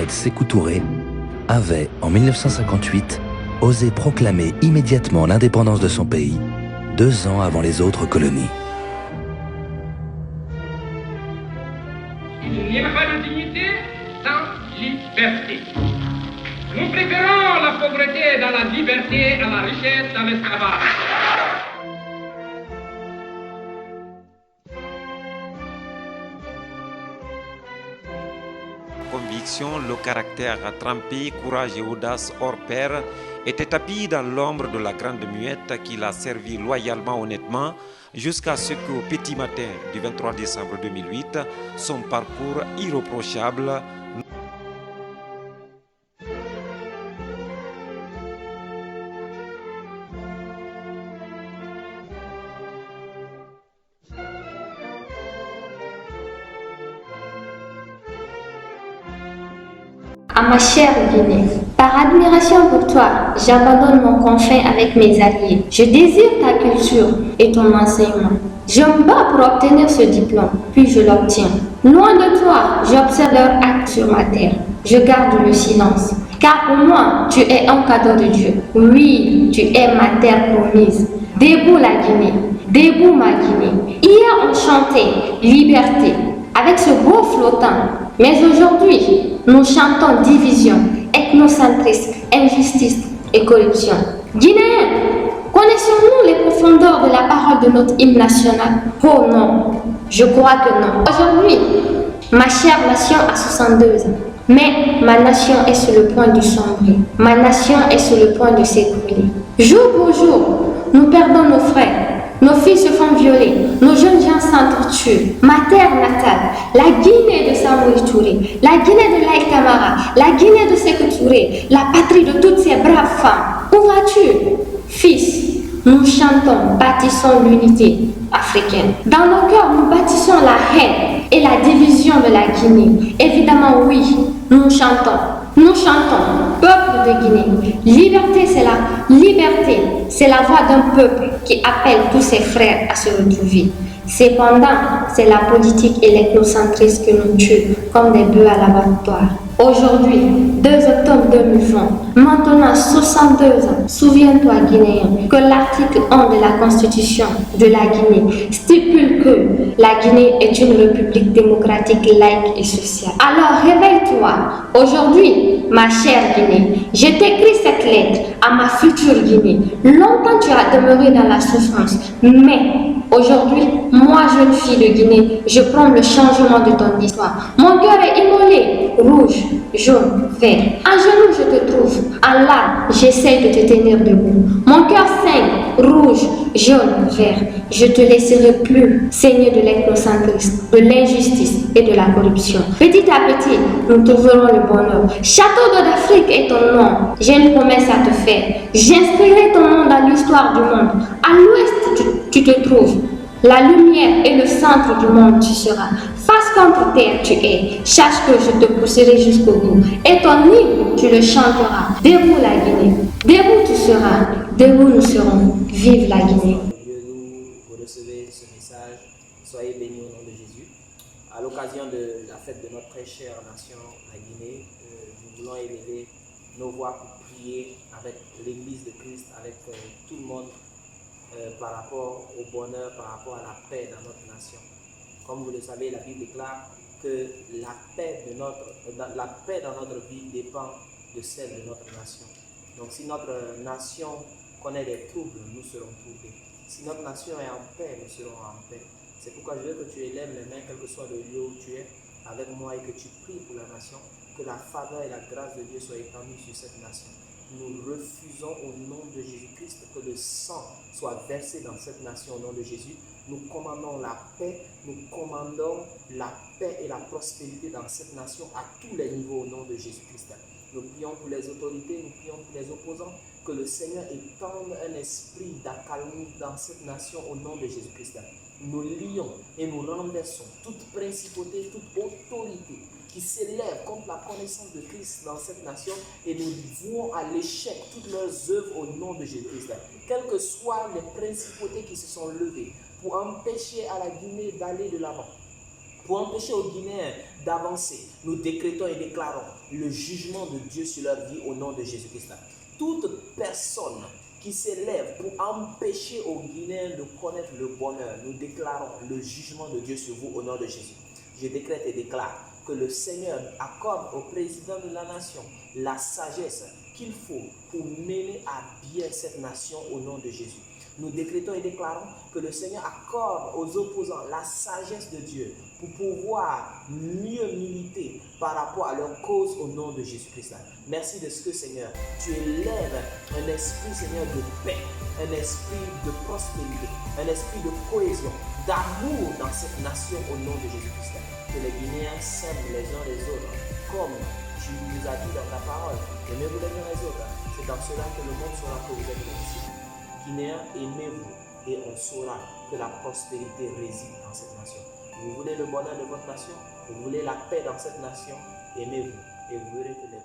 Mohamed Sékou Touré avait, en 1958, osé proclamer immédiatement l'indépendance de son pays, 2 ans avant les autres colonies. Il n'y a pas de dignité sans liberté. Nous préférons la pauvreté dans la liberté à la richesse dans l'esclavage. Conviction, le caractère trempé, courage et audace hors pair était tapis dans l'ombre de la grande muette qui l'a servi loyalement, honnêtement, jusqu'à ce qu'au petit matin du 23 décembre 2008, son parcours irréprochable À ma chère Guinée, par admiration pour toi, j'abandonne mon confin avec mes alliés. Je désire ta culture et ton enseignement. Je me bats pour obtenir ce diplôme, puis je l'obtiens. Loin de toi, j'observe leurs actes sur ma terre. Je garde le silence, car pour moi, tu es un cadeau de Dieu. Oui, tu es ma terre promise. Debout la Guinée, debout ma Guinée. Hier on chantait liberté avec ce beau flottant. Mais aujourd'hui, nous chantons division, ethnocentrisme, injustice et corruption. Guinéens, connaissons-nous les profondeurs de la parole de notre hymne national? Oh non, je crois que non. Aujourd'hui, ma chère nation a 62 ans. Mais ma nation est sur le point de sombrer. Ma nation est sur le point de s'écrouler. Jour pour jour, nous perdons nos frères. Nos filles se font violer, nos jeunes gens s'entretuent. Ma terre natale, la Guinée de Samori Touré, la Guinée de Laïc Camara, la Guinée de Sékou Touré, la patrie de toutes ces braves femmes. Où vas-tu? Fils, nous chantons, bâtissons l'unité africaine. Dans nos cœurs, nous bâtissons la haine et la division de la Guinée. Évidemment, oui, nous chantons. Nous chantons, peuple de Guinée. Liberté, c'est la liberté. C'est la voix d'un peuple qui appelle tous ses frères à se retrouver. Cependant, c'est la politique et l'ethnocentrisme qui nous tuent comme des bœufs à l'abattoir. Aujourd'hui, 2 octobre 2020, maintenant 62 ans, souviens-toi Guinéen, que l'article 1 de la Constitution de la Guinée stipule que la Guinée est une république démocratique, laïque et sociale. Alors réveille-toi. Aujourd'hui, ma chère Guinée, je t'écris cette lettre à ma future Guinée. Longtemps tu as demeuré dans la souffrance, mais aujourd'hui, moi jeune fille de Guinée, je prends le changement de ton histoire. Mon cœur est immolé, rouge, jaune, vert. En genoux, je te trouve. En larmes, j'essaie de te tenir debout. Mon cœur saigne, rouge, jaune, vert. Je te laisserai plus saigner de l'ethnocentrisme, de l'injustice et de la corruption. Petit à petit, nous trouverons le bonheur. Château d'eau d'Afrique est ton nom. J'ai une promesse à te faire. J'inscrirai ton nom dans l'histoire du monde. À l'ouest, tu te trouves. La lumière et le centre du monde tu seras. Face contre terre tu es. Sache que je te pousserai jusqu'au bout. Et ton hymne tu le chanteras. Debout la Guinée. Debout tu seras. Debout nous serons. Vive la Guinée. Vous recevez ce message. Soyez bénis au nom de Jésus. À l'occasion de la fête de notre très chère nation, la Guinée, nous voulons élever nos voix pour prier avec l'Église de Christ, avec tout le monde. Par rapport au bonheur, par rapport à la paix dans notre nation. Comme vous le savez, la Bible déclare que la paix dans notre vie dépend de celle de notre nation. Donc si notre nation connaît des troubles, nous serons troublés. Si notre nation est en paix, nous serons en paix. C'est pourquoi je veux que tu élèves les mains, quel que soit le lieu où tu es, avec moi et que tu pries pour la nation, que la faveur et la grâce de Dieu soient étendues sur cette nation. Nous refusons au nom de Jésus-Christ que le sang soit versé dans cette nation au nom de Jésus. Nous commandons la paix, nous commandons la paix et la prospérité dans cette nation à tous les niveaux au nom de Jésus-Christ. Nous prions pour les autorités, nous prions pour les opposants, que le Seigneur étende un esprit d'accalmie dans cette nation au nom de Jésus-Christ. Nous lions et nous renversons toute principauté, toute autorité qui s'élèvent contre la connaissance de Christ dans cette nation et nous vouons à l'échec toutes leurs œuvres au nom de Jésus-Christ. Quelles que soient les principautés qui se sont levées pour empêcher à la Guinée d'aller de l'avant, Pour empêcher aux Guinéens d'avancer, nous décrétons et déclarons le jugement de Dieu sur leur vie au nom de Jésus-Christ. Toute personne qui s'élève pour empêcher aux Guinéens de connaître le bonheur, nous déclarons le jugement de Dieu sur vous au nom de Jésus. Je décrète et déclare que le Seigneur accorde au président de la nation la sagesse qu'il faut pour mener à bien cette nation au nom de Jésus. Nous décrétons et déclarons que le Seigneur accorde aux opposants la sagesse de Dieu pour pouvoir mieux militer par rapport à leur cause au nom de Jésus-Christ. Merci de ce que, Seigneur, tu élèves un esprit, Seigneur, de paix, un esprit de prospérité, un esprit de cohésion, d'amour dans cette nation au nom de Jésus-Christ. Que les Guinéens s'aiment les uns les autres, comme tu nous as dit dans ta parole. Aimez-vous les uns les autres. C'est dans cela que le monde saura que vous êtes mes disciples. Guinéens, aimez-vous et on saura que la prospérité réside dans cette nation. Vous voulez le bonheur de votre nation, vous voulez la paix dans cette nation, aimez-vous et vous verrez que les